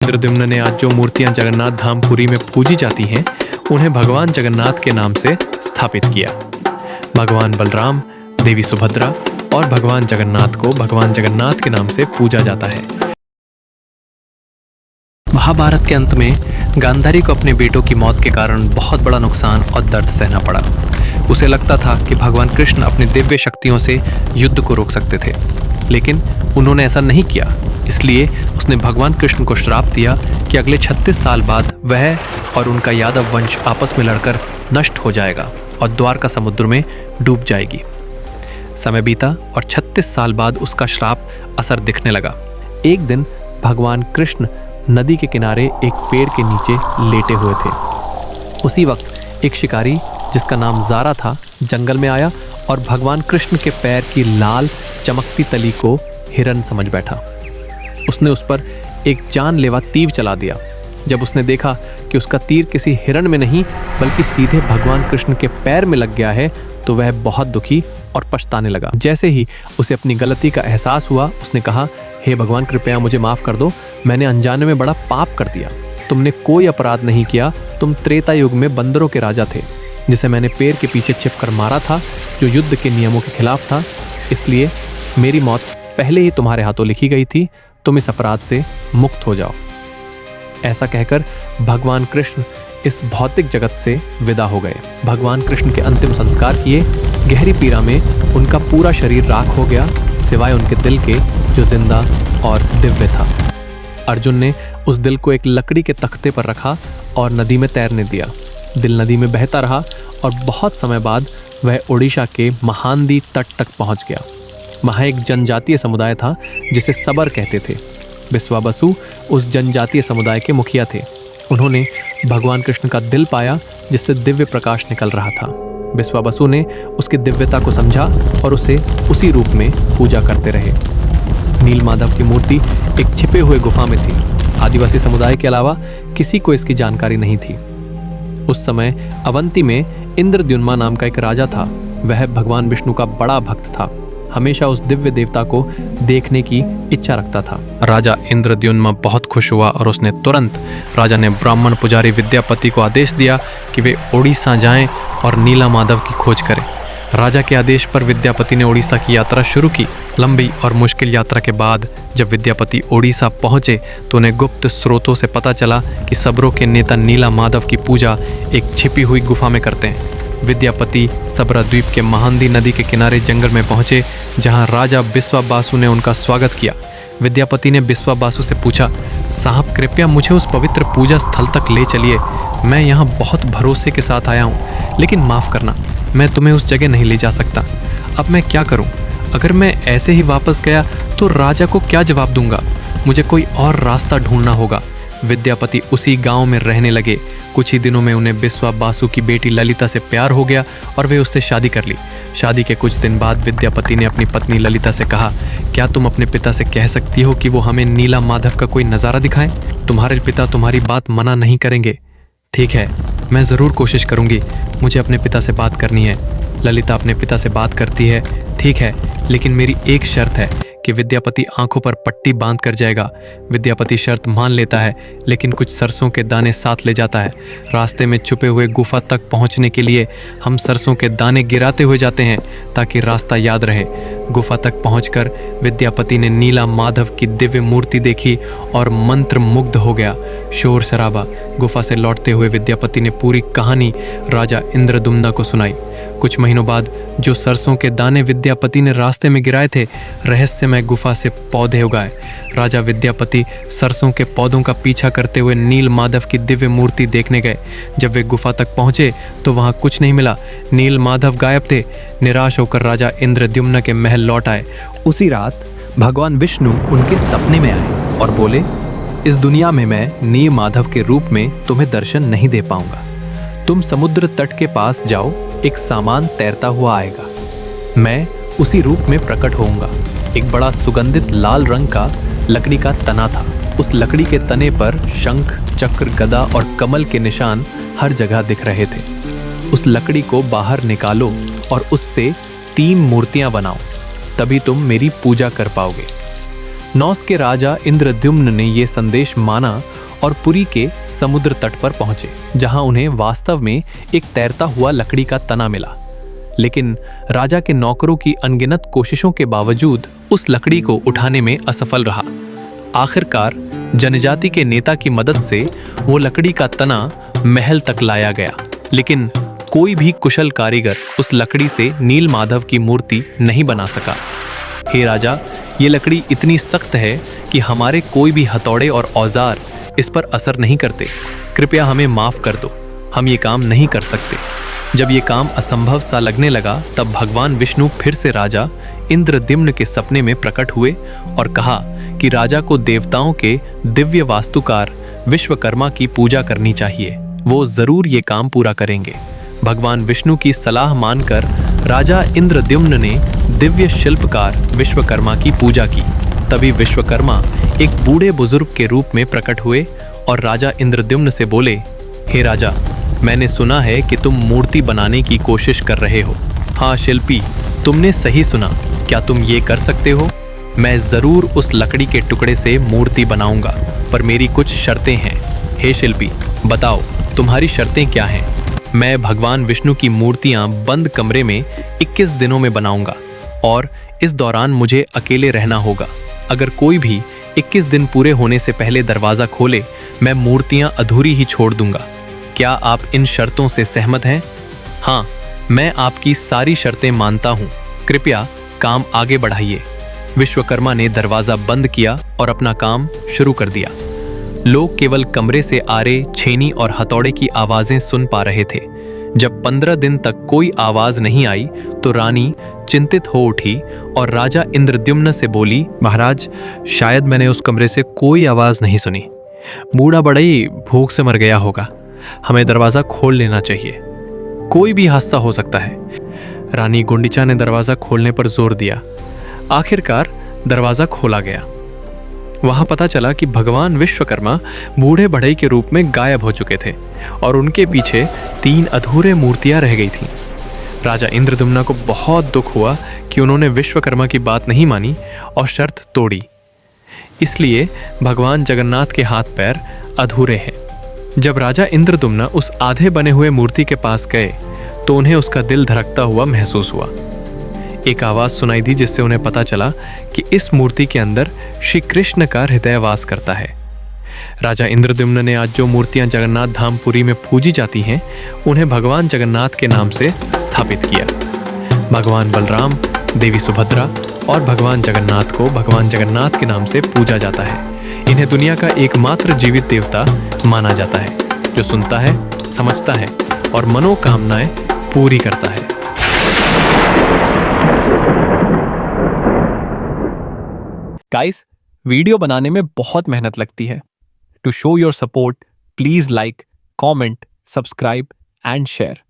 इंद्रद्युम्न ने आज जो मूर्तियां जगन्नाथ धाम पुरी में पूजी जाती हैं, उन्हें भगवान जगन्नाथ के नाम से स्थापित किया। भगवान बलराम, देवी सुभद्रा और भगवान जगन्नाथ को भगवान जगन्नाथ के नाम से पूजा जाता है। महाभारत के अंत में गांधारी को अपने बेटों की मौत के कारण बहुत बड़ा नुकसान और दर्द सहना पड़ा। उसे लगता था कि भगवान कृष्ण अपनी दिव्य शक्तियों से युद्ध को रोक सकते थे, लेकिन उन्होंने ऐसा नहीं किया। इसलिए उसने भगवान कृष्ण को श्राप दिया कि अगले 36 साल बाद वह और उनका यादव वंश आपस में लड़कर नष्ट हो जाएगा और द्वारका समुद्र में डूब जाएगी। समय बीता और 36 साल बाद उसका श्राप असर दिखने लगा। एक दिन भगवान कृष्ण नदी के किनारे एक पेड़ के नीचे लेटे हुए थे। उसी वक्त एक शिकारी जिसका नाम ज़ारा था जंगल में आया और भगवान कृष्ण के पैर की लाल चमकती तली को हिरन समझ बैठा। उसने उस पर एक जानलेवा तीर चला दिया। जब उसने देखा कि उसका तीर किसी हिरन में नहीं बल्कि सीधे भगवान कृष्ण के पैर में लग गया है, तो वह बहुत दुखी और पछताने लगा। जैसे ही उसे अपनी गलती का एहसास हुआ, उसने कहा, हे भगवान, कृपया मुझे माफ़ कर दो। मैंने अनजाने में बड़ा पाप कर दिया। तुमने कोई अपराध नहीं किया। तुम त्रेता युग में बंदरों के राजा थे, जिसे मैंने पेड़ के पीछे छिपकर मारा था, जो युद्ध के नियमों के खिलाफ था। इसलिए मेरी मौत पहले ही तुम्हारे हाथों लिखी गई थी। तुम इस अपराध से मुक्त हो जाओ। ऐसा कहकर भगवान कृष्ण इस भौतिक जगत से विदा हो गए। भगवान कृष्ण के अंतिम संस्कार किए। गहरी पीड़ा में उनका पूरा शरीर राख हो गया, सिवाय उनके दिल के, जो जिंदा और दिव्य था। अर्जुन ने उस दिल को एक लकड़ी के तख्ते पर रखा और नदी में तैरने दिया। दिल नदी में बहता रहा और बहुत समय बाद वह उड़ीसा के महानदी तट तक पहुंच गया। वहाँ एक जनजातीय समुदाय था जिसे सबर कहते थे। विश्वावसु उस जनजातीय समुदाय के मुखिया थे। उन्होंने भगवान कृष्ण का दिल पाया, जिससे दिव्य प्रकाश निकल रहा था। विश्वावसु ने उसकी दिव्यता को समझा और उसे उसी रूप में पूजा करते रहे। नीलमाधव की मूर्ति एक छिपे हुए गुफा में थी। आदिवासी समुदाय के अलावा किसी को इसकी जानकारी नहीं थी। उस समय अवंती में इंद्रद्युम्न नाम का एक राजा था। वह भगवान विष्णु का बड़ा भक्त था। हमेशा उस दिव्य देवता को देखने की इच्छा रखता था। राजा इंद्रद्युम्न बहुत खुश हुआ और उसने तुरंत राजा ने ब्राह्मण पुजारी विद्यापति को आदेश दिया कि वे उड़ीसा जाएं और नीलमाधव की खोज करें। राजा के आदेश पर विद्यापति ने उड़ीसा की यात्रा शुरू की। लंबी और मुश्किल यात्रा के बाद जब विद्यापति उड़ीसा पहुंचे तो उन्हें गुप्त स्रोतों से पता चला कि सबरों के नेता नीलमाधव की पूजा एक छिपी हुई गुफा में करते हैं। विद्यापति सबरा द्वीप के महानदी नदी के किनारे जंगल में पहुंचे, जहां राजा विश्वावसु ने उनका स्वागत किया। विद्यापति ने विश्वावसु से पूछा, साहब, कृपया मुझे उस पवित्र पूजा स्थल तक ले चलिए। मैं यहाँ बहुत भरोसे के साथ आया हूँ, लेकिन माफ़ करना, मैं तुम्हें उस जगह नहीं ले जा सकता। अब मैं क्या करूँ? अगर मैं ऐसे ही वापस गया तो राजा को क्या जवाब दूंगा? मुझे कोई और रास्ता ढूंढना होगा। विद्यापति उसी गांव में रहने लगे। कुछ ही दिनों में उन्हें विश्वावसु की बेटी ललिता से प्यार हो गया और वे उससे शादी कर ली। शादी के कुछ दिन बाद विद्यापति ने अपनी पत्नी ललिता से कहा, क्या तुम अपने पिता से कह सकती हो कि वो हमें नीलमाधव का कोई नज़ारा दिखाएं? तुम्हारे पिता तुम्हारी बात मना नहीं करेंगे। ठीक है, मैं ज़रूर कोशिश करूंगी। मुझे अपने पिता से बात करनी है। ललिता अपने पिता से बात करती है। ठीक है, लेकिन मेरी एक शर्त है कि विद्यापति आंखों पर पट्टी बांध कर जाएगा। विद्यापति शर्त मान लेता है, लेकिन कुछ सरसों के दाने साथ ले जाता है। रास्ते में छुपे हुए गुफा तक पहुंचने के लिए हम सरसों के दाने गिराते हुए जाते हैं ताकि रास्ता याद रहे। गुफा तक पहुंचकर विद्यापति ने नीलमाधव की दिव्य मूर्ति देखी और मंत्र मुग्ध हो गया। शोर शराबा। गुफा से लौटते हुए विद्यापति ने पूरी कहानी राजा इंद्रद्युम्न को सुनाई। कुछ महीनों बाद जो सरसों के दाने विद्यापति ने रास्ते में गिराए थे, रहस्यमय गुफा से पौधे उगाए। राजा विद्यापति सरसों के पौधों का पीछा करते हुए नीलमाधव की दिव्य मूर्ति देखने गए। जब वे गुफा तक पहुंचे तो वहां कुछ नहीं मिला। नीलमाधव गायब थे। निराश होकर राजा इंद्रद्युम्न के महल लौट आए। उसी रात भगवान विष्णु उनके सपने में आए और बोले, इस दुनिया में मैं नीलमाधव के रूप में तुम्हें दर्शन नहीं दे पाऊंगा। तुम समुद्र तट के पास जाओ, एक सामान तैरता हुआ आएगा। मैं उसी रूप में प्रकट होऊंगा। एक बड़ा सुगंधित लाल रंग का लकड़ी का तना था। उस लकड़ी के तने पर शंख, चक्र, गदा और कमल के निशान हर जगह दिख रहे थे। उस लकड़ी को बाहर निकालो और उससे 3 मूर्तियां बनाओ, तभी तुम मेरी पूजा कर पाओगे। नौस के राजा इंद्रद्युम्न ने यह संदेश माना और पुरी के समुद्र तट पर पहुंचे, जहां उन्हें वास्तव में एक तैरता हुआ लकड़ी का तना मिला। लेकिन राजा के नौकरों की अनगिनत कोशिशों के बावजूद उस लकड़ी को उठाने में असफल रहा। आखिरकार जनजाति के नेता की मदद से वो लकड़ी का तना महल तक लाया गया, लेकिन कोई भी कुशल कारीगर उस लकड़ी से नील माधव की मूर्ति नहीं बना सका। हे राजा, ये लकड़ी इतनी सख्त है कि हमारे कोई भी हथौड़े और औजार इस पर असर नहीं करते। कृपया हमें माफ कर दो, हम ये काम नहीं कर सकते। जब ये काम असंभव सा लगने लगा, तब भगवान विष्णु फिर से राजा इंद्रद्युम्न के सपने में प्रकट हुए और कहा कि राजा को देवताओं के दिव्य वास्तुकार विश्वकर्मा की पूजा करनी चाहिए। वो जरूर ये काम पूरा करेंगे। भगवान विष्णु की सलाह मानकर राजा इंद्रद्युम्न ने दिव्य शिल्पकार विश्वकर्मा की पूजा की। तभी विश्वकर्मा एक बूढ़े बुजुर्ग के रूप में प्रकट हुए और राजा इंद्रद्युम्न से बोले, हे राजा, मैंने सुना है कि तुम मूर्ति बनाने की कोशिश कर रहे हो। हाँ शिल्पी, तुमने सही सुना। क्या तुम ये कर सकते हो? मैं जरूर उस लकड़ी के टुकड़े से मूर्ति बनाऊंगा, पर मेरी कुछ शर्तें हैं। हे शिल्पी, बताओ तुम्हारी शर्तें क्या हैं? मैं भगवान विष्णु की मूर्तियां बंद कमरे में 21 दिनों में बनाऊंगा और इस दौरान मुझे अकेले रहना होगा। अगर कोई भी 21 दिन पूरे होने से पहले दरवाजा खोले, मैं मूर्तियां अधूरी ही छोड़ दूंगा। क्या आप इन शर्तों से सहमत हैं? हाँ, मैं आपकी सारी शर्तें मानता हूँ। कृपया काम आगे बढ़ाइए। विश्वकर्मा ने दरवाजा बंद किया और अपना काम शुरू कर दिया। लोग केवल कमरे से आरे, छेनी और हथौड़े की आवाजें सुन पा रहे थे। जब 15 दिन तक कोई आवाज नहीं आई तो रानी चिंतित हो उठी और राजा इंद्रद्युम्न से बोली, महाराज, शायद मैंने उस कमरे से कोई आवाज नहीं सुनी। बूढ़ा बढ़ई भूख से मर गया होगा। हमें दरवाजा खोल लेना चाहिए, कोई भी हादसा हो सकता है। रानी गुंडीचा ने दरवाजा खोलने पर जोर दिया। आखिरकार दरवाजा खोला गया। वहां पता चला कि भगवान विश्वकर्मा बूढ़े बढ़ई के रूप में गायब हो चुके थे और उनके पीछे 3 अधूरे मूर्तियां रह गई थीं। राजा इंद्रद्युम्न को बहुत दुख हुआ कि उन्होंने विश्वकर्मा की बात नहीं मानी और शर्त तोड़ी। इसलिए भगवान जगन्नाथ के हाथ पैर अधूरे हैं। जब राजा इंद्रद्युम्न उस आधे बने हुए मूर्ति के पास गए तो उन्हें उसका दिल धड़कता हुआ महसूस हुआ। एक आवाज सुनाई दी जिससे उन्हें पता चला कि इस मूर्ति के अंदर श्री कृष्ण का हृदय वास करता है। राजा इंद्रद्युम्न ने आज जो मूर्तियां जगन्नाथ धाम पुरी में पूजी जाती हैं, उन्हें भगवान जगन्नाथ के नाम से स्थापित किया। भगवान बलराम, देवी सुभद्रा और भगवान जगन्नाथ को भगवान जगन्नाथ के नाम से पूजा जाता है। इन्हें दुनिया का एकमात्र जीवित देवता माना जाता है, जो सुनता है, समझता है और मनोकामनाएं पूरी करता है। गाइस, वीडियो बनाने में बहुत मेहनत लगती है। To show your support, please like, comment, subscribe and share.